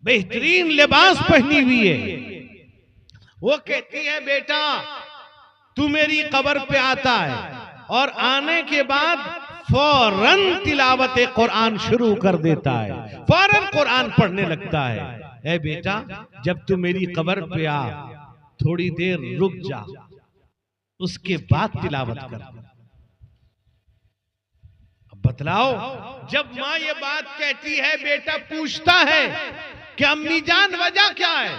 बेहतरीन लिबास पहनी हुई है। वो कहती है बेटा तू मेरी कब्र पे आता है और आने के बाद फौरन तिलावत कुरान शुरू कर देता है, फौरन कुरान पढ़ने लगता है। ए बेटा जब तू मेरी कब्र पे आ थोड़ी देर रुक जा, उसके बाद तिलावत कर। अब बतलाओ, जब माँ ये बात कहती है बेटा पूछता है कि अम्मी जान वजह क्या है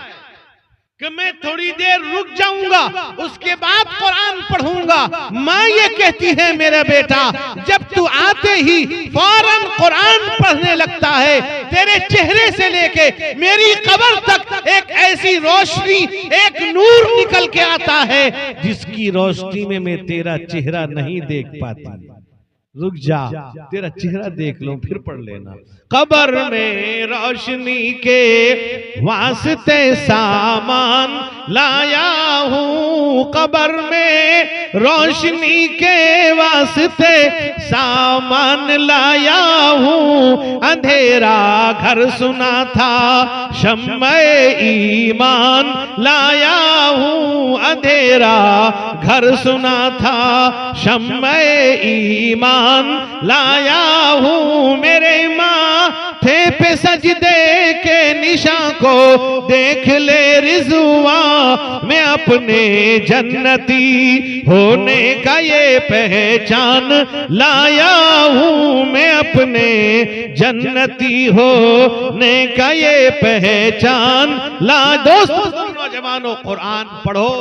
कि मैं थोड़ी देर रुक जाऊंगा उसके बाद कुरान पढ़ूंगा। माँ ये कहती है मेरा बेटा जब तू आते ही फौरन कुरान पढ़ने लगता है, तेरे चेहरे से लेके मेरी कब्र तक एक ऐसी रोशनी, एक नूर निकल के आता है जिसकी रोशनी में मैं तेरा चेहरा नहीं देख पाती। रुक जा, तेरा चेहरा देख लो फिर पढ़ लेना। कब्र में रोशनी के वास्ते सामान लाया हूँ, कब्र में रोशनी के वास्ते सामान लाया हूँ। अंधेरा घर सुना था शम्मे ईमान लाया हूँ, अंधेरा घर सुना था शम्मे ईमान लाया हूँ। मेरे माथे पे सजदे के निशान को देख ले रिज़वा, मैं अपने जन्नती होने का ये पहचान लाया हूँ, मैं अपने जन्नती होने का ये पहचान ला। दोस्तों नौजवानों कुरान पढ़ो।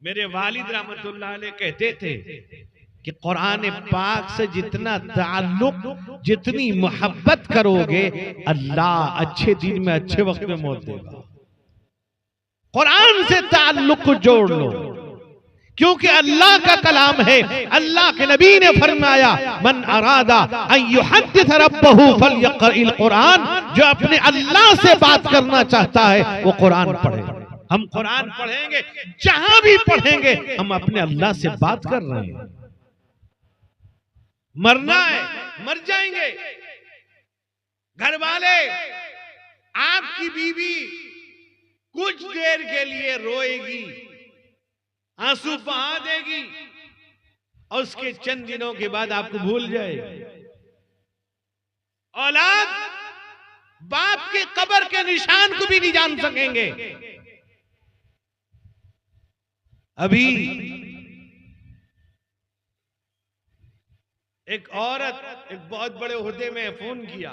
मेरे वालिद रहमतुल्लाह अलैह कहते थे कि कुरान पाक से जितना ताल्लुक, जितनी मोहब्बत करोगे अल्लाह अच्छे दिन में अच्छे वक्त में मौत देगा। कुरान से ताल्लुक को जोड़ लो क्योंकि अल्लाह का कलाम है। अल्लाह के नबी ने फरमाया मन अरादा अन युहद्दिस रब्बहु फलयक़रअल कुरान, जो अपने अल्लाह से बात करना चाहता है वो कुरान पढ़े। हम कुरान पढ़ेंगे, जहां भी पढ़ेंगे हम अपने अल्लाह से बात कर रहे हैं। मरना है मर जाएंगे, घर वाले, आपकी बीवी कुछ देर के लिए रोएगी, आंसू बहा देगी और उसके चंद दिनों के बाद आपको भूल जाएगी। औलाद बाप के कब्र के निशान को भी नहीं जान सकेंगे। अभी एक औरत एक बहुत बड़े ओहदे में फोन किया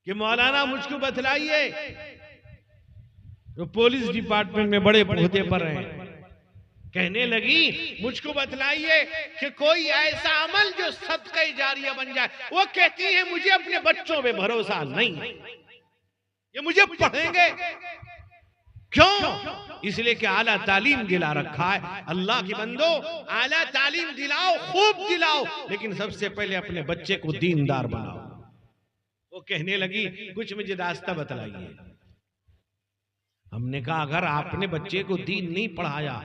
कि मौलाना मुझको बतलाइए, तो पुलिस डिपार्टमेंट में बड़े ओहदे पर हैं, कहने लगी मुझको बतलाइए कि कोई ऐसा अमल जो सदका जारिया बन जाए। वो कहती है मुझे अपने बच्चों पे भरोसा नहीं, ये मुझे पढ़ेंगे। क्यों? इसलिए कि आला तालीम दिला रखा है। अल्लाह के बंदो आला तालीम दिलाओ, खूब दिलाओ, लेकिन सबसे पहले अपने बच्चे को दीनदार बनाओ। वो कहने लगी कुछ मुझे रास्ता बतलाइए। हमने कहा अगर आपने बच्चे को दीन नहीं पढ़ाया,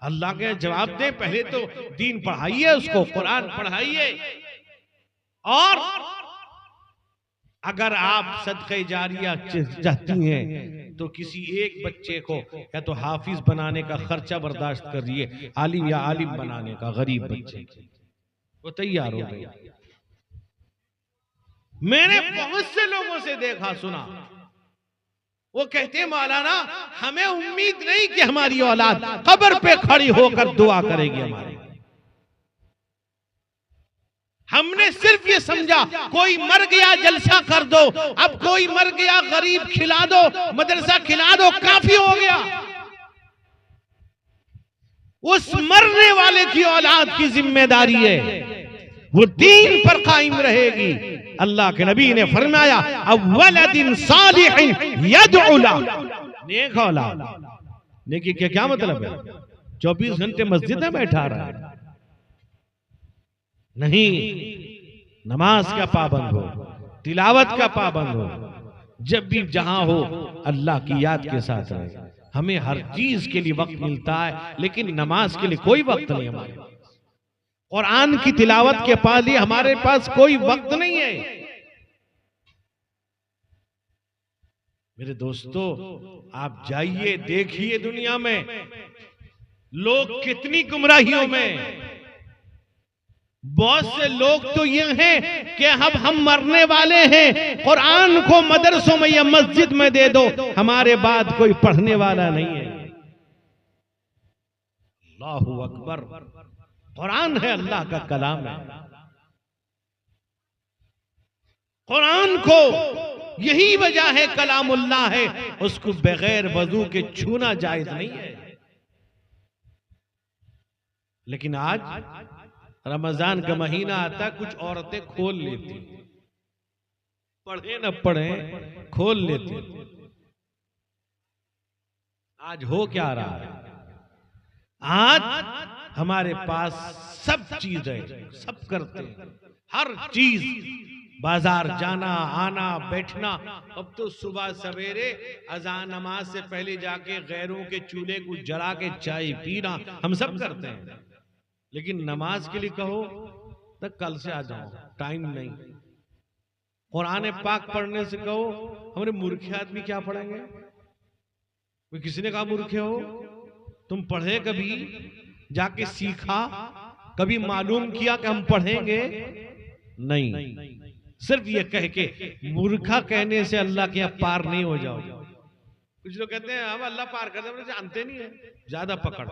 अल्लाह के जवाब दे, पहले तो दीन पढ़ाइए, उसको कुरान पढ़ाइए। और अगर आप सदक़े जारिया चाहती हैं तो किसी एक बच्चे को या तो हाफिज बनाने का खर्चा बर्दाश्त करिए, आलिम या आलिम बनाने का गरीब बच्चे वो तैयार हो गए। मैंने बहुत से लोगों से देखा सुना, वो कहते हैं मौलाना हमें उम्मीद नहीं कि हमारी औलाद कब्र पे खड़ी होकर दुआ करेगी हमारी। हमने सिर्फ ये समझा कोई मर गया जलसा कर दो, अब कोई मर गया गरीब खिला दो, मदरसा खिला दो, काफी हो गया। उस मरने वाले की औलाद की जिम्मेदारी है वो दीन पर कायम रहेगी। अल्लाह के नबी ने फरमाया अव्वलदिन सालिहिन यदउ ला, नेक औलाद। नेकी के क्या मतलब है? 24 घंटे मस्जिद में बैठा रहा है नहीं, नमाज का पाबंद हो, तिलावत का पाबंद हो, जब भी जहां हो अल्लाह की याद के साथ रहे। हमें हर चीज के लिए वक्त मिलता है लेकिन नमाज के लिए कोई वक्त नहीं हमारे पास, कुरान की तिलावत के लिए हमारे पास कोई वक्त नहीं है। मेरे दोस्तों, आप जाइए, देखिए दुनिया में लोग कितनी गुमराहियों में। बहुत से लोग तो ये हैं कि अब हम मरने वाले हैं, कुरान को मदरसों में या मस्जिद में दे दो, हमारे बाद कोई पढ़ने वाला नहीं है। अल्लाहू अकबर। कुरान है, अल्लाह का कलाम है। कुरान को यही वजह है कलामुल्लाह है, उसको बगैर वजू के छूना जायज नहीं है। लेकिन आज रमजान का महीना आता, कुछ औरतें खोल लेती, पढ़े न पढ़े खोल लेती। आज हो क्या रहा है? आज हमारे पास सब चीज है, सब करते हैं, हर चीज, बाजार जाना आना बैठना। अब तो सुबह सवेरे अजान नमाज से पहले जाके गैरों के चूल्हे को जला के चाय पीना हम सब करते हैं। लेकिन नमाज के लिए कहो तो कल से आ जाओ, टाइम नहीं। कुरान पाक पढ़ने से कहो, हमारे मूर्खे आदमी क्या पढ़ेंगे? किसी ने कहा मूर्खे हो? तुम पढ़े कभी? जाके सीखा? कभी मालूम किया कि हम पढ़ेंगे? नहीं। सिर्फ ये कह के मूर्खा कहने से अल्लाह के पार नहीं हो जाओ। कुछ लोग कहते हैं हम अल्लाह पार कर दे, जानते नहीं है। ज्यादा पकड़,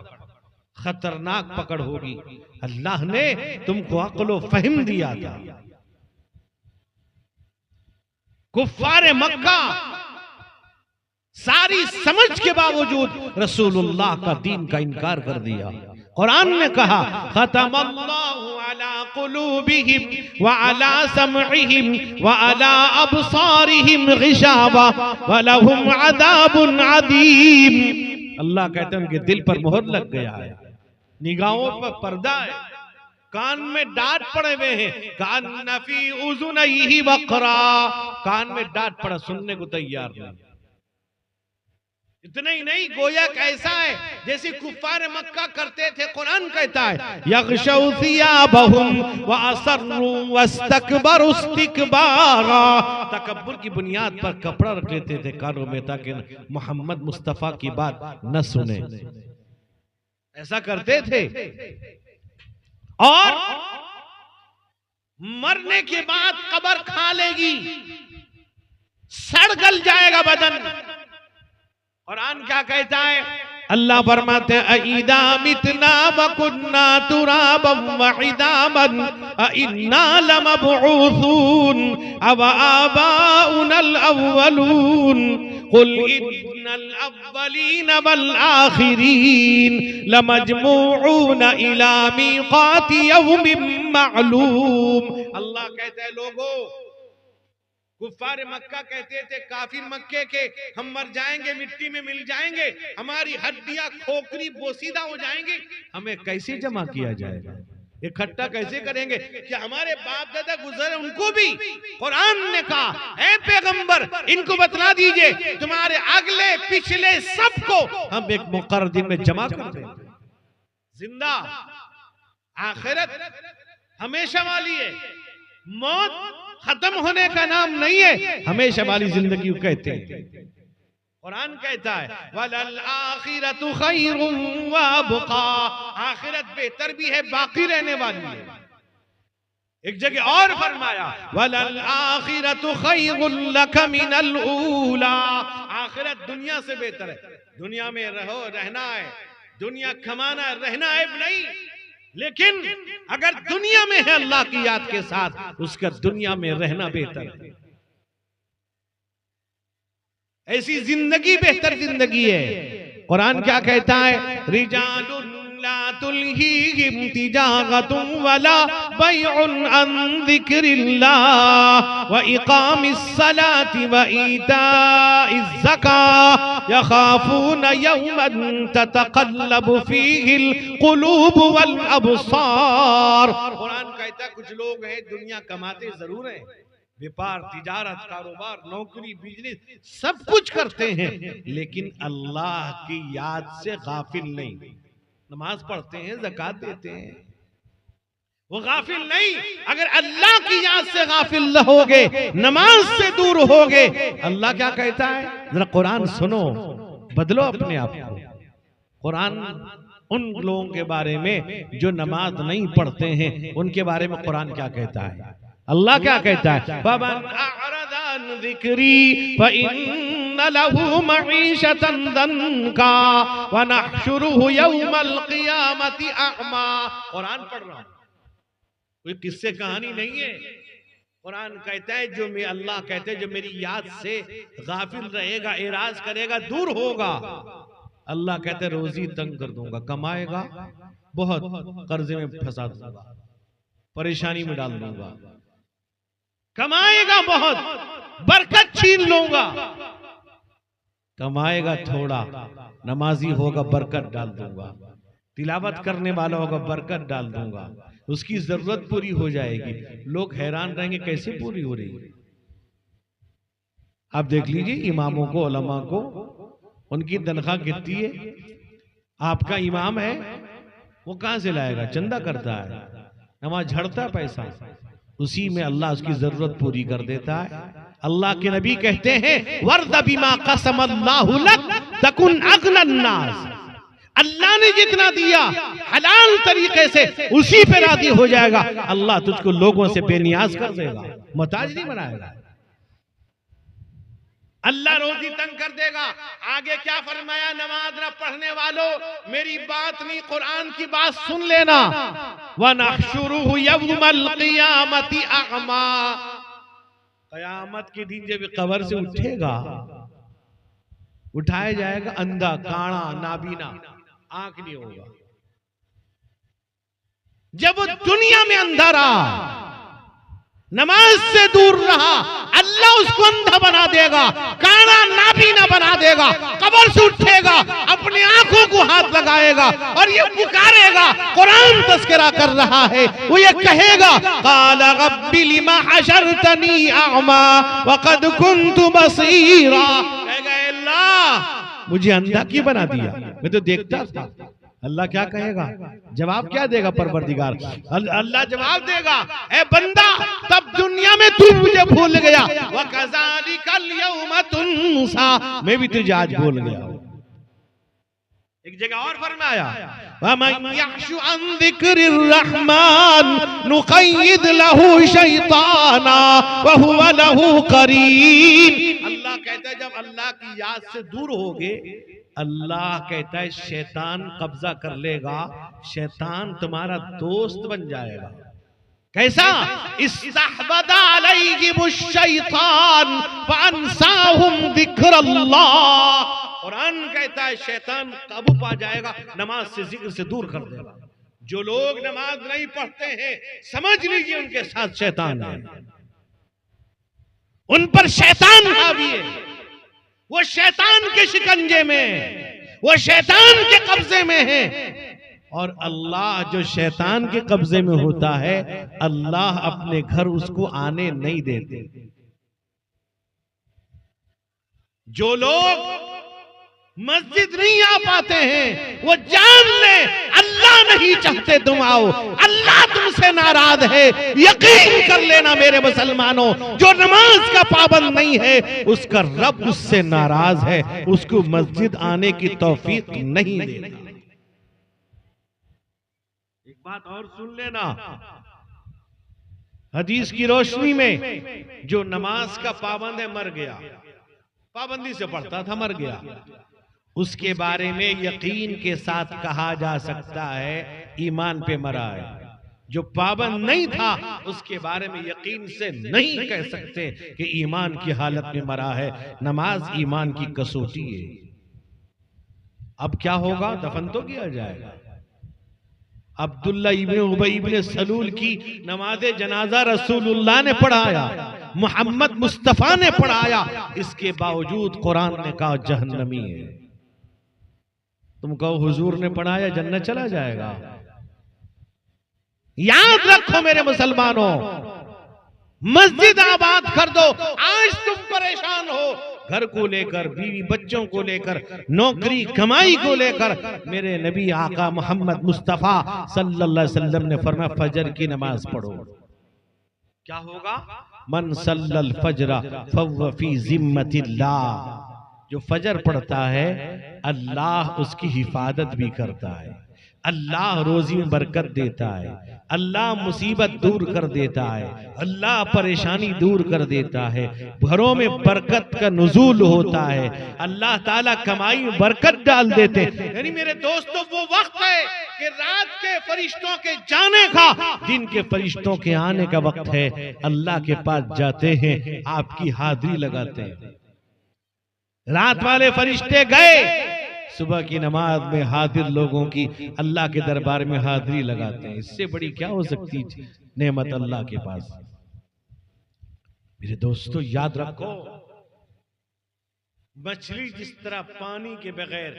खतरनाक पकड़ होगी। अल्लाह ने तुमको अक्ल व फहम दिया था। कुफ्फार मक्का सारी समझ के बावजूद रसूलुल्लाह का दीन का इनकार कर दिया। कुरान ने कहा खतमल्लाहु अला कुलूबिहिम व अला समइहिम व अला अबसारिहिम गिशावा व लहुम अज़ाबुन अज़ीम। अल्लाह कहते हैं उनके दिल पर मोहर लग गया है, निगाहों पर पर्दा है, कान में डांट पड़े हुए हैं। कान नफी उज़ुनैहि वक़रा, कान में डांट पड़ा, सुनने को तैयार नहीं। इतना ही नहीं, गोया कैसा है जैसे कुफ्फार मक्का करते थे। कुरान कहता है यग़शौ सियाबहुम व असर्रू वस्तकबरू इस्तिकबारा, तकब्बुर की बुनियाद पर कपड़ा रख लेते थे कानों में ताकि मोहम्मद मुस्तफा की बात न सुने। ऐसा करते थे। और मरने के बाद कब्र खा लेगी, सड़ गल जाएगा बदन। कुरान क्या कहता है? अल्लाह फरमाते हैं अइदा मितना व कुन्ना तुराबन व इदामन अइन्ना लमबऊसून अव आबाउनल अव्वलून कुल इन्नल अव्वलीन वल आखिरीन लमजमूऊन इला मीक़ाति यौमिन मालूम। अल्लाह कहता है लोगों, कुफ्फार मक्का कहते थे, काफिर मक्के के, हम मर जाएंगे, मिट्टी में मिल जाएंगे, हमारी हड्डियां खोखली बोसीदा हो जाएंगी, हमें कैसे जमा किया जाएगा, इकट्ठा कैसे करेंगे? कि हमारे बाप दादा गुजरे, उनको भी कुरान ने कहा ऐ पैगंबर इनको बतला दीजिए तुम्हारे अगले पिछले सबको हम एक मुकर्रर दिन में जमा कर देंगे। जिंदा आखिरत हमेशा वाली है, मौत खत्म होने का नाम नहीं है, हमेशा वाली जिंदगी कहते हैं। कुरान कहता है वलल आखिरतु खैरुम व अबका, आखिरत बेहतर भी है, बाकी रहने वाली है। एक जगह और फरमाया वलल आखिरतु खैरुल लक मिनल ऊला, आखिरत दुनिया से बेहतर है। दुनिया में रहो, रहना है, दुनिया कमाना है, रहना है नहीं। लेकिन अगर दुनिया में है अल्लाह की याद के साथ, उसका दुनिया में रहना बेहतर है। ऐसी जिंदगी बेहतर जिंदगी है। कुरान क्या कहता है? रिजालुन ला तुल्हीहिम तिजारतुन वला बैउन अन ज़िक्रिल्लाह व इक़ामिस सलाति व ईताइज़ ज़कात यख़ाफ़ून यौमन ततक़ल्लबु फ़ीहिल क़ुलूब वल अबसार। कुरान कहता है कुछ लोग हैं दुनिया कमाते जरूर हैं, व्यापार तिजारत कारोबार नौकरी बिजनेस सब कुछ करते हैं, लेकिन अल्लाह की याद से गाफिल नहीं। नमाज पढ़ते हैं, ज़कात देते हैं, वो गाफिल नहीं। अगर अल्लाह की याद से गाफिल रहोगे, नमाज से दूर होगे, अल्लाह क्या कहता है, जरा कुरान सुनो, बदलो अपने आप को। कुरान उन लोगों के बारे में जो नमाज नहीं पढ़ते हैं, उनके बारे में कुरान क्या कहता है, अल्लाह क्या कहता है, फमन अअरदा अन ज़िक्री फइन्न लहू मईशतन दन्का व नहशुरुहु यौमल क़ियामति अअमा। कुरान पढ़ रहा हूं, कोई किस्से कहानी नहीं है। कुरान कहता है जो मैं, अल्लाह कहते हैं जो मेरी याद से गाफिल रहेगा, एराज करेगा, दूर होगा, अल्लाह कहते रोजी तंग कर दूंगा, कमाएगा बहुत, कर्जे में फंसा दूंगा, परेशानी में डाल दूंगा, कमाएगा बहुत, बरकत छीन लूंगा, कमाएगा थोड़ा, नमाजी होगा बरकत डाल दूंगा, तिलावत करने वाला होगा बरकत डाल दूंगा, उसकी जरूरत पूरी हो जाएगी। लोग हैरान रहेंगे कैसे पूरी हो रही है। आप देख लीजिए इमामों को, उलमा को, उनकी तनख्वाह कितनी है। आपका इमाम है, वो कहां से लाएगा, चंदा करता है, नमाज झड़ता है पैसा, उसी में अल्लाह उसकी जरूरत पूरी कर देता है। अल्लाह के नबी कहते हैं वर्द बिमा कसमल्लाहु लक तकुन अगनन नास, अल्लाह ने जितना दिया हलाल तरीके से उसी पे राजी हो जाएगा, अल्लाह तुझको लोगों से बेनियाज कर देगा, मोहताज नहीं बनाएगा, अल्लाह रोजी तंग कर देगा। आगे क्या फरमाया, नमाज न पढ़ने वालों, मेरी बात नहीं कुरान की बात सुन लेना, व नहशुरुहु यौमल क़ियामति अअमा, कयामत के दिन जब कब्र से उठेगा, उठाया जाएगा अंधा, काड़ा, नाबीना, आंख नहीं होगा। जब वो दुनिया में अंधा रहा, नमाज से दूर रहा, अल्लाह उसको अंधा बना देगा, काना नाबीना बना देगा, कब्र से उठेगा, अपनी आंखों को हाथ लगाएगा और ये पुकारेगा, कुरान तस्करा कर रहा है, वो ये कहेगा क़ाला रब्बि लिमा हशरतनी अअमा वक़द कुन्तु बसीरा, कहेगा अल्लाह मुझे अंधा क्यों बना दिया, मैं तो देखता था। अल्लाह क्या कहेगा, जवाब क्या देगा परवरदिगार, अल्लाह जवाब देगा, ए बंदा तब दुनिया में तू मुझे भूल गया, व कज़ालिकल यौम तुनसा, मैं भी तुझे आज भूल गया। एक जगह और फरमाया वमन यख्शु अन ज़िक्रिर रहमान नुक़य्यिद लहू शैताना व हुवा लहू करीन। अल्लाह कहता है जब अल्लाह की याद से दूर होगे, अल्लाह कहता है शैतान कब्जा कर लेगा, शैतान तुम्हारा दोस्त बन जाएगा। कैसा, इस्तहवदा अलैहिमुश शैतान फअनसाहुम ज़िक्रल्लाह, कुरान कहता है शैतान काबू पा जाएगा, नमाज से, जिक्र से दूर कर देगा। जो लोग नमाज नहीं पढ़ते हैं, समझ लीजिए उनके साथ शैतान है, उन पर शैतान हावी है, वो शैतान के शिकंजे में, वो शैतान के कब्जे में है। और अल्लाह जो शैतान के कब्जे में होता है, अल्लाह अपने घर उसको आने नहीं देते। जो लोग मस्जिद नहीं आ पाते हैं, वो जान ले अल्लाह नहीं चाहते तुम आओ, अल्लाह तुमसे नाराज है। यकीन कर लेना मेरे मुसलमानों, जो नमाज का पाबंद नहीं है उसका रब उससे नाराज है, उसको मस्जिद आने की तौफीक नहीं देगा। एक बात और सुन लेना, हदीस की रोशनी में जो नमाज का पाबंद है मर गया, पाबंदी से पढ़ता था मर गया, उसके बारे में यकीन के साथ कहा जा सकता है ईमान पे मरा है। जो पाबंद नहीं था उसके बारे में यकीन से नहीं कह सकते कि ईमान की हालत में मरा है। नमाज ईमान की कसौटी है। अब क्या होगा, दफन तो किया जाएगा। अब्दुल्ला इब्ने उबई इब्ने सलूल की नमाज जनाजा रसूलुल्लाह ने पढ़ाया, मोहम्मद मुस्तफा ने पढ़ाया, इसके बावजूद कुरान ने कहा जहन्नमी है। तुम कहो हुजूर ने पढ़ाया जन्नत चला जाएगा। याद रखो मेरे मुसलमानों, मस्जिद आबाद कर दो। आज तुम परेशान हो, घर को लेकर, बीवी बच्चों को लेकर, नौकरी कमाई को लेकर, मेरे नबी आका मोहम्मद मुस्तफा सल्लल्लाहु अलैहि वसल्लम ने फरमाया फजर की नमाज पढ़ो। क्या होगा? मन सल्लल फजरा फव्व फी जिम्मतिल्लाह, जो फजर पढ़ता है अल्लाह उसकी हिफाजत भी करता है, अल्लाह रोजी में बरकत देता है, अल्लाह मुसीबत दूर कर देता है, अल्लाह परेशानी दूर कर देता है, घरों में बरकत का नुज़ूल होता है, अल्लाह ताला कमाई में बरकत डाल देते हैं। यानी मेरे दोस्तों वो वक्त है कि रात के फरिश्तों के जाने का, दिन के फरिश्तों के आने का वक्त है। अल्लाह के पास जाते हैं, आपकी हाजिरी लगाते हैं। रात वाले फरिश्ते गए, सुबह की नमाज में हाजिर लोगों की अल्लाह के दरबार में हाजिरी लगाते हैं। इससे बड़ी क्या हो सकती नेमत अल्लाह के पास। मेरे दोस्तों याद रखो, मछली जिस तरह पानी के बगैर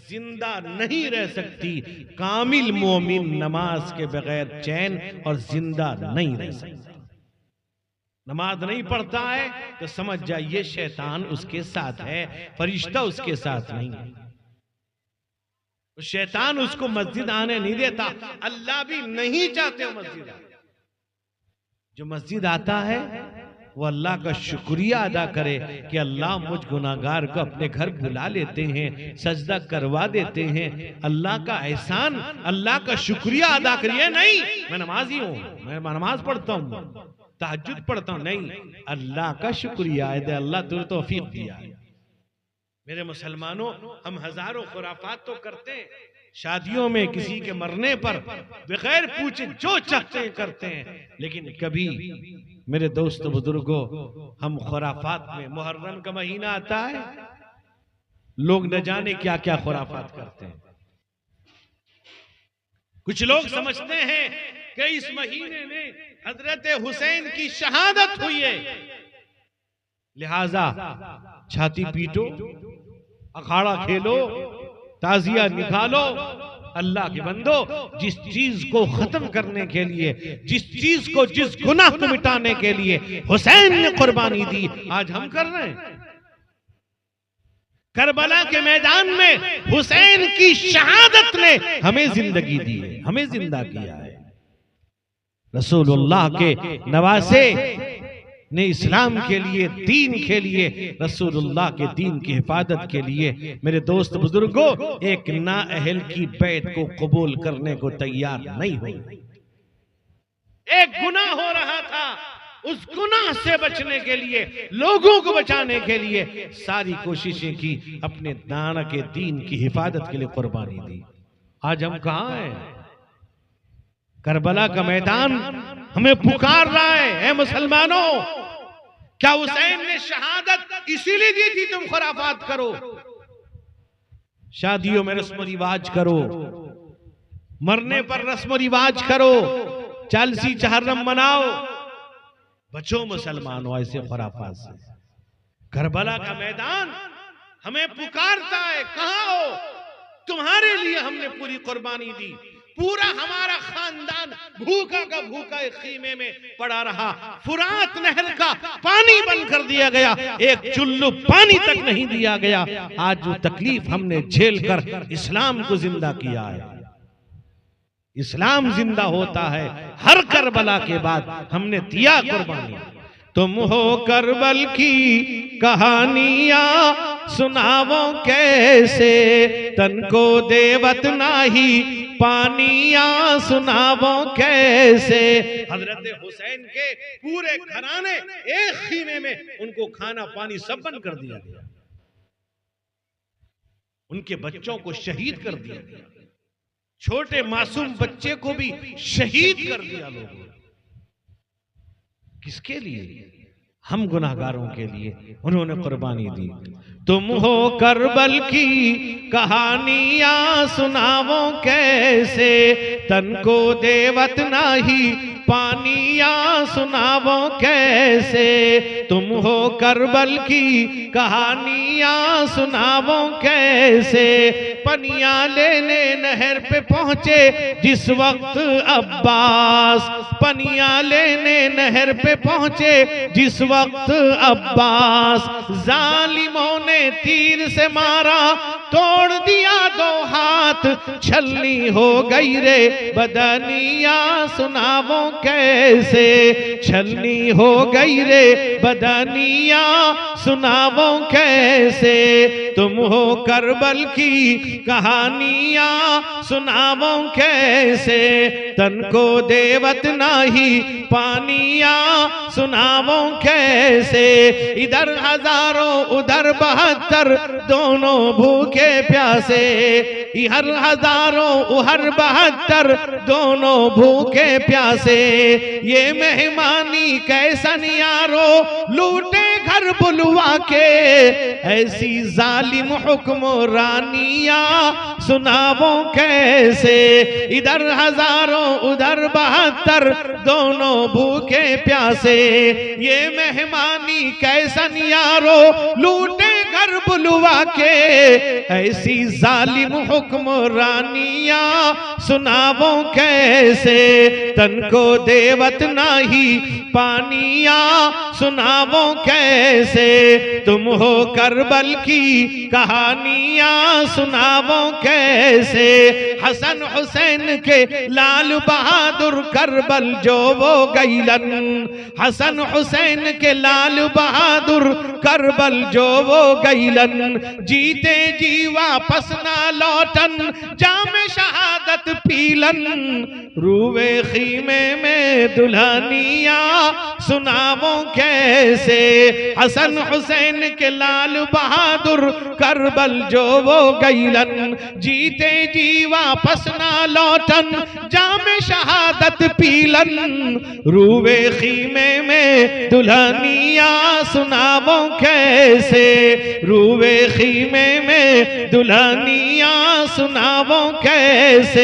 जिंदा नहीं रह सकती, कामिल मोमिन नमाज के बगैर चैन और जिंदा नहीं रह सकता। नमाज नहीं पढ़ता है तो समझ जाइए शैतान उसके साथ है, फरिश्ता उसके साथ नहीं है। शैतान उसको मस्जिद आने नहीं देता, अल्लाह भी नहीं चाहते मस्जिद आए। जो मस्जिद आता है वो अल्लाह का शुक्रिया अदा करे कि अल्लाह मुझ गुनाहगार को अपने घर बुला लेते हैं, सजदा करवा देते हैं। अल्लाह का एहसान, अल्लाह का शुक्रिया अदा करिए। नहीं मैं नमाजी हूं, मैं नमाज पढ़ता हूं, तहज्जुद पढ़ता हूं, नहीं, अल्लाह का शुक्रिया है, अल्लाह तुझे तौफीक दिया है। मेरे मुसलमानों, हम हजारों खुराफात तो करते हैं, शादियों में किसी के मरने पर बगैर पूछे जो चाहते हैं करते हैं, लेकिन कभी मेरे दोस्त बुजुर्गों हम खुराफात में, मुहर्रम का महीना आता है, लोग न जाने क्या क्या खुराफात करते हैं। कुछ लोग समझते हैं कि इस महीने में हजरत हुसैन की शहादत हुई है, लिहाजा छाती पीटो, अखाड़ा खेलो, ताजिया निकालो। अल्लाह के बंदो, जिस चीज को खत्म करने के लिए, जिस चीज को, जिस गुनाह को मिटाने के लिए हुसैन ने कुर्बानी दी, आज हम कर रहे हैं। करबला के मैदान में हुसैन की शहादत ने हमें जिंदगी दी है, हमें जिंदा किया है। रसूलुल्लाह के नवासे ने इस्लाम के लिए, दीन के लिए, रसूलुल्लाह के दीन की हिफाजत के लिए मेरे दोस्त बुजुर्गों एक नाअहल की बैत को कबूल करने को तैयार नहीं हुई। एक गुनाह हो रहा था, उस गुनाह से बचने के लिए, लोगों को बचाने के लिए सारी कोशिशें की, अपने दाना के दीन की हिफाजत के लिए कुर्बानी दी। आज हम कहां हैं? करबला का मैदान हमें पुकार रहा है, ऐ मुसलमानों, क्या हुसैन ने शहादत इसीलिए दी थी तुम खुराफात करो, शादियों में रस्म रिवाज करो, मरने पर रस्म रिवाज करो, चालसी चहर्रम मनाओ? बचो मुसलमानों ऐसे खुराफात से। करबला का मैदान हमें पुकारता है, कहां हो? तुम्हारे लिए हमने पूरी कुर्बानी दी, पूरा हमारा खानदान भूखा का भूखा एक खीमे में पड़ा रहा, फुरात नहर का पानी बंद कर दिया गया, एक चुल्लू पानी तक नहीं दिया गया। आज जो तकलीफ हमने झेल कर इस्लाम को जिंदा किया है, इस्लाम जिंदा होता है हर करबला के बाद, हमने दिया कुर्बानी। तुम हो करबल की कहानियां सुनावो कैसे, तन को देवत नाही पानियां सुनावो कैसे। हजरत हुसैन के पूरे घराने एक खीमे में, उनको खाना पानी सब बंद कर दिया गया, उनके बच्चों को शहीद कर दिया गया, छोटे मासूम बच्चे को भी शहीद कर दिया लोगों। किसके लिए? हम गुनाहगारों के लिए उन्होंने कुर्बानी दी। तुम हो करबल की कहानियां सुनावो कैसे, तन को देवत नाही पानियां सुनावो कैसे, तुम हो करबल की कहानियां सुनावो कैसे। पनियां लेने नहर पे पहुंचे जिस वक्त अब्बास, पनियां लेने नहर पे पहुंचे जिस वक्त अब्बास, जालिमों ने तीर से मारा तोड़ दिया दो हाथ, छलनी हो गई रे बदनिया सुनावो कैसे, छलनी हो गई रे बदनिया सुनावो कैसे। तुम हो करबल की कहानियां सुनावो कैसे, तन को देवत नाही पानियां सुनावो कैसे। इधर हजारों उधर 72 दोनों भूखे प्यासे, इधर हजारों उधर 72 दोनों भूखे प्यासे। ये मेहमानी कैसन यारो लूटे घर बुलवा के, ऐसी जालिम हुक्मरानियां सुनावो कैसे। इधर हजारों उधर 72 दोनों भूखे प्यासे, ये मेहमानी कैसन यारो लूटे घर बुलवा के, ऐसी जालिम हुक्मरानियां सुनावो कैसे। तन को देवत नाही पानियां सुनावो कैसे, तुम हो करबल की कहानियां सुनावो कैसे। हसन हुसैन के लाल बहादुर करबल जो वो गईलन, हसन हुसैन के लाल बहादुर करबल जो वो गईलन। जीते जी वापस ना लौटन जाम शहादत पीलन, रूवे खीमे में दुल्हनिया सुनावो कैसे। हसन हुसैन के लाल बहादुर करबल जो वो गईलन, जीते जी वापस ना लौटन जाम शहादत पीलन, रूवे खीमे में दुल्हनिया सुनावो कैसे, रूवे खीमे में दुल्हनिया सुनावो कैसे।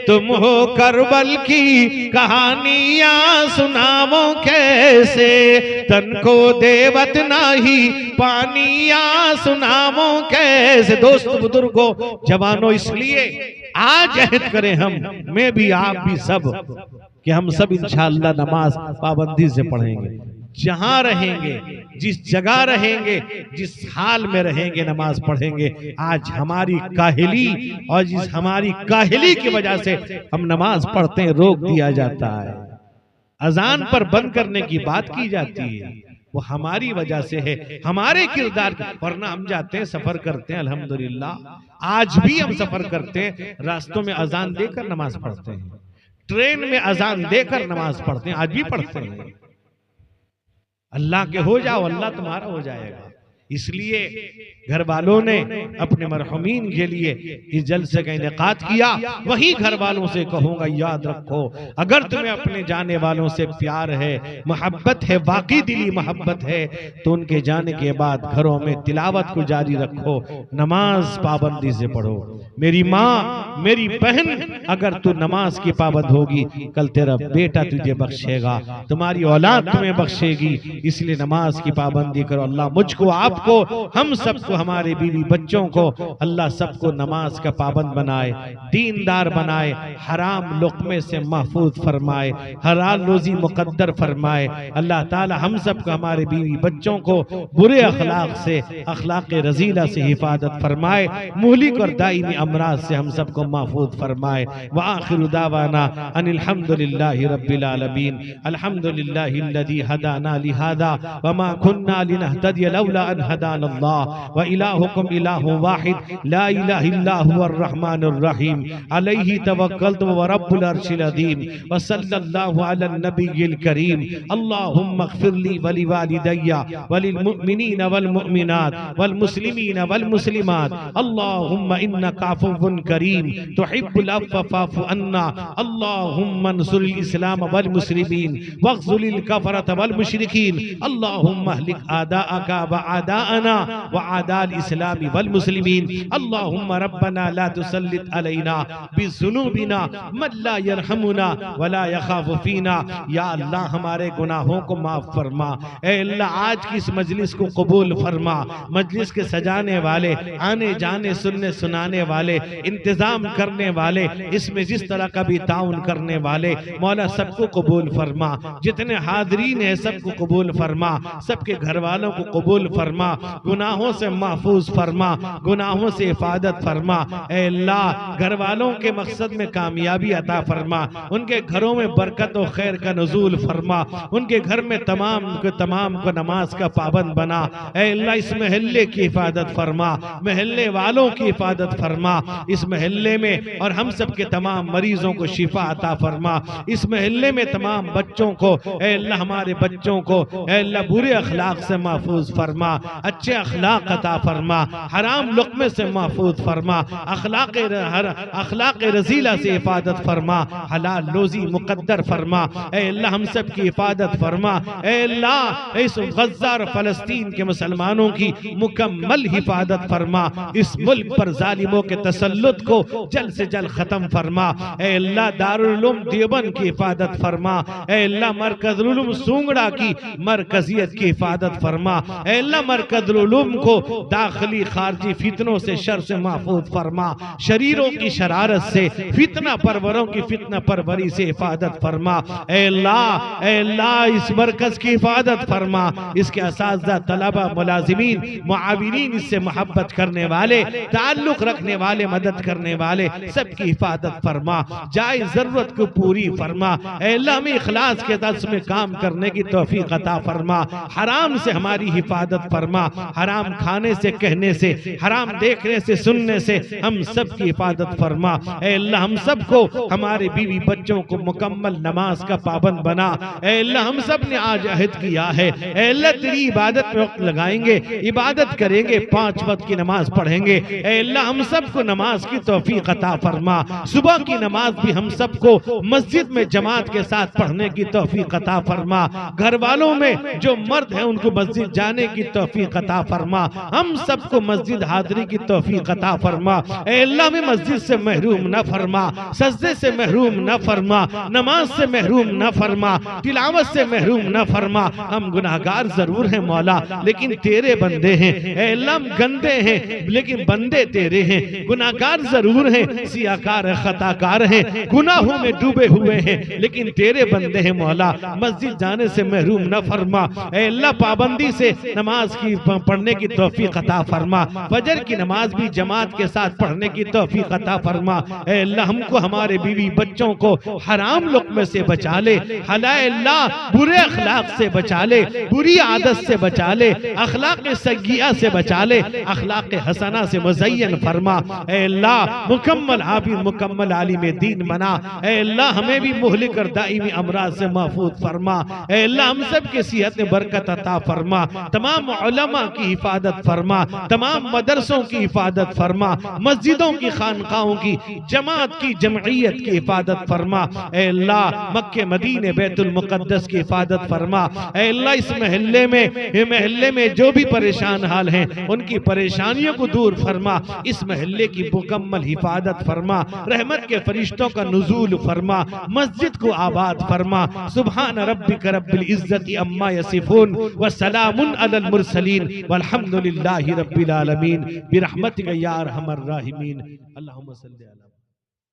तुम हो करबल की कहानियां सुनावो कैसे, तन को देवत नाही पानियां सुनावो कैसे। दोस्त बुजुर्गों जवानों, इसलिए आज अहद करें हम, मैं भी आप भी सब, कि हम सब इंशाअल्लाह नमाज पाबंदी से पढ़ेंगे। जहां रहेंगे, जिस जगह रहेंगे, जिस हाल में रहेंगे, नमाज पढ़ेंगे। आज हमारी काहिली और जिस हमारी काहिली की वजह से हम नमाज पढ़ते हैं रोक दिया जाता है, अजान पर बंद करने की बात की जाती है, वो हमारी वजह से है, हमारे किरदार। वरना हम जाते हैं, सफर करते हैं, अल्हम्दुलिल्लाह आज भी हम सफर करते हैं, रास्तों में अजान देकर नमाज पढ़ते हैं, ट्रेन में अजान देकर नमाज पढ़ते हैं, आज भी पढ़ते हैं। अल्लाह के हो जाओ, अल्लाह तुम्हारा हो जाएगा। इसलिए घर वालों ने अपने मरहुमीन के लिए इस जलसे का इनेकाद किया। वही घर वालों से कहूंगा, याद रखो, अगर तुम्हें अपने जाने वालों से प्यार है, मोहब्बत है, वाकई दिली मोहब्बत है, तो उनके जाने के बाद घरों में तिलावत को जारी रखो, नमाज पाबंदी से पढ़ो। मेरी माँ, मेरी बहन, अगर तू नमाज की पाबंद होगी, कल तेरा बेटा तुझे बख्शेगा, तुम्हारी औलाद तुम्हें बख्शेगी। इसलिए नमाज की पाबंदी करो। अल्लाह मुझको, आपको, हम सबको, हमारे बीवी बच्चों को अल्लाह सबको नमाज का पाबंद बनाए, दीनदार बनाए, हराम लुक़मे से महफूज फरमाए, हलाल रोजी मुकद्दर फरमाए। अल्लाह ताला हम सबको, हमारे बीवी बच्चों को बुरे अखलाक से, अखलाक रजीला से हिफाजत फरमाए, मुहलिक और दाइमी अमराज से हम सबको महफूज फरमाए। व आखिरु दावाना अनिल हम्दुलिल्लाहि रब्बिल आलमीन, अल्हम्दुलिल्लाहिल्लज़ी हदाना लिहादा व मा कुन्ना लिनहतदिय लौला अन हदाना अल्लाह व इलाहुकुम इलाहुन वाहिद ला इलाहा इल्ला हुवर रहमानुर रहीम अलैहि तवक्कलतु व रब्बुल अर्शिल अज़ीम व सल्लल्लाहु अला नबिय्यिल करीम। अल्लाहुम्मा इग़फिर ली व लिवालिदैया व लिल मुअ्मिनीना वल मुअ्मिनात वल मुस्लिमीना वल मुस्लिमात। अल्लाहुम्मा इन्नका अफ़ुव्वुन करीम तुहिब्बुल अफ़्व फ़अफ़ु अन्ना। अल्लाहुम्मा अन्सुरिल इस्लाम वल मुस्लिमीन वग़्ज़ुलिल कफ़रत वल मुशरिकीन। अल्लाहुम्मा अहलिक आदाअका व आदा आदाअना व आदाल इस्लामी वल मुस्लिमीन। अल्लाहुम्मा रब्बना ला तुसल्लित अलैना बिज़ुनूबिना मन ला यरहमुना वला यखाफु फीना। या अल्लाह हमारे गुनाहों को माफ फरमा। ए अल्लाह आज की इस मजलिस को कबूल फरमा। मजलिस के सजाने वाले, आने जाने सुनने सुनाने वाले, इंतजाम करने वाले, इसमें जिस तरह का भी ताउन करने वाले, मौला सबको कबूल फरमा। जितने हाज़रीन हैं सबको कबूल फरमा। सबके घर वालों को कबूल फरमा। गुनाहों से महफूज फरमा, गुनाहों से हिफाजत फरमा। ए अल्लाह घर वालों के मकसद में कामयाबी अता फरमा। उनके घरों में बरकत और खैर का नुज़ूल फरमा। उनके घर में तमाम को नमाज का पाबंद बना। ए अल्लाह इस महल्ले की हिफाजत फरमा, महल्ले वालों की हिफाजत फरमा। इस महल्ले में और हम सब के तमाम मरीजों को शिफा अता फरमा। इस महल्ले में तमाम बच्चों को, ए अल्लाह हमारे बच्चों को ए अल्लाह बुरे अखलाक से महफूज फरमा, अच्छे अखलाक अता फरमा, हराम लुक़मे से महफूज फरमा, अखलाक रजीला से हिफाजत फरमा, हलाल रोजी मुकद्दर फरमा। ए अल्लाह हम सब की हिफाजत फरमा। ए अल्लाह इस गज़्ज़ा और फ़लस्तीन के मुसलमानों की मुकम्मल हिफाजत फरमा। इस मुल्क पर जालिमों के तसल्लुत को जल्द से जल्द खत्म फरमा। ए अल्लाह दारुल उलूम देवबंद की हिफाजत फरमा। ए अल्लाह मरकज़ुल उलूम सूंगड़ा की मरकजियत की हिफाजत फरमा। ए अल्लाह मरकज़ुल उलूम को दाखिली खारजी फितनों से, शर से महफूज फरमा। शरीरों की शरारत से, फितना परवरों की फितना परवरी से हिफाजत फरमा। ए अल्लाह इस मरकज की हिफाजत फरमा। इसके असातिज़ा, तलबा, मुलाजिमीन, मुआविनीन, इससे मोहब्बत करने वाले, ताल्लुक रखने वाले, मदद करने वाले सबकी हिफाजत फरमा। जायज़ ज़रूरत को पूरी फरमा। ए अल्लाह हमें इखलास के साथ में काम करने की तौफीक अता फरमा। हराम से हमारी हिफाजत फरमा। हराम खाने से, कहने से, हराम देखने से, सुनने से हम सब की हिफाजत फरमा। ए अल्लाह हम सबको, हमारे बीवी बच्चों को मुकम्मल नमाज का पाबंद बना। ए अल्लाह हम सब ने आज अहद किया है, ए अल्लाह तेरी इबादत में वक्त लगाएंगे, इबादत करेंगे, 5 वक्त की नमाज पढ़ेंगे। ए अल्लाह हम सबको नमाज की तौफीक अता फरमा। सुबह की नमाज भी हम सबको मस्जिद में जमात के साथ पढ़ने की तौफीक अता फरमा। घर वालों में जो मर्द हैं उनको मस्जिद जाने की तौफीक अता फरमा। हम सबको मस्जिद हाज़री की तौफीक अता फरमा। ए अल्लाह में मस्जिद से महरूम न फरमा, सजदे से महरूम न फरमा, नमाज से महरूम न फरमा, तिलावत से महरूम न फरमा। हम गुनाहगार जरूर हैं मौला, लेकिन तेरे बंदे हैं। ए अल्लाह हम गंदे हैं लेकिन बंदे तेरे हैं। गुनाहगार जरूर हैं, सियाकार खताकार हैं, गुनाहों में डूबे हुए हैं, लेकिन तेरे बंदे हैं मौला। मस्जिद जाने से महरूम न फरमा। ए अल्लाह पाबंदी से नमाज की पढ़ने की तौफीक अता फरमा। फजर की नमाज भी जमात के साथ पढ़ने की तौफीक अता फरमा। ए अल्लाह हमको, हमारे बीवी बच्चों को हराम लुक़मे से बचा ले। हलाए अल्लाह बुरे अखलाक से बचा ले, बुरी आदत से बचा ले, अखलाक सय्यिआ से बचा ले, अखलाक हसना से मुज़य्यन फरमा। ए अल्लाह मुकम्मल हाफिज़, मुकम्मल आलिम दीन बना। ए अल्लाह हमें भी मुहलिक और दाइमी अमराज से महफूज फरमा। ए अल्लाह हम सब के सेहत में बरकत अता फरमा। तमाम उलमा की हिफाजत फरमा, तमाम मदरसों की हिफाजत फरमा, मस्जिदों की, खानकाहों की, जमात की, जमइयत की हिफाजत फरमा। ए अल्लाह मक्के, मदीने, बैतुल मुक़द्दस की हिफाजत फरमा। ए अल्लाह इस महल्ले में जो भी परेशान हाल हैं उनकी परेशानियों को दूर फरमा। इस महल्ले की मुकम्मल हिफाजत फरमा। रहमत के फरिश्तों का नुज़ूल फरमा। मस्जिद को आबाद फरमा। सुब्हान रब्बिक रब्बिल इज़्ज़ति अम्मा यसिफून व सलामुन अलल मुरसलीन वल्हम्दुलिल्लाहि रब्बिल आलमीन बिरहमतिक या अरहमर राहिमीन। अल्लाहुम्मा सल्लि अला